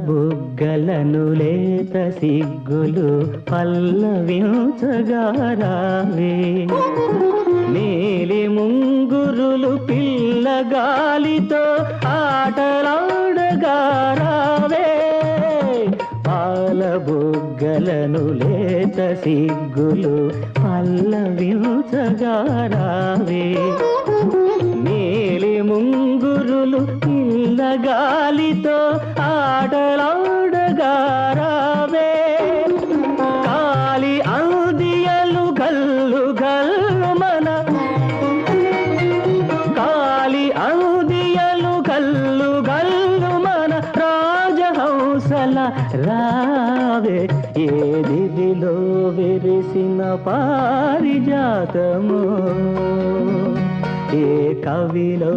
బుగ్గలను లేత సిగ్గులు పల్లవించగా రావే నీలి ముంగురులు పిల్లగాలితో ఆటలాడగా రావే పాల బుగ్గలను లేత సిగ్గులు పల్లవించగా రావే నీలి ముంగురులు పిల్లగాలితో ఆటలాడగా రావే కాలి అందియలు గల్లు గల్లు మన కాలి అందియలు గల్లు గల్లు మన రాజహంసల రావే ఏ దివిలో విరిసిన పారిజాతము ఏ కవిలో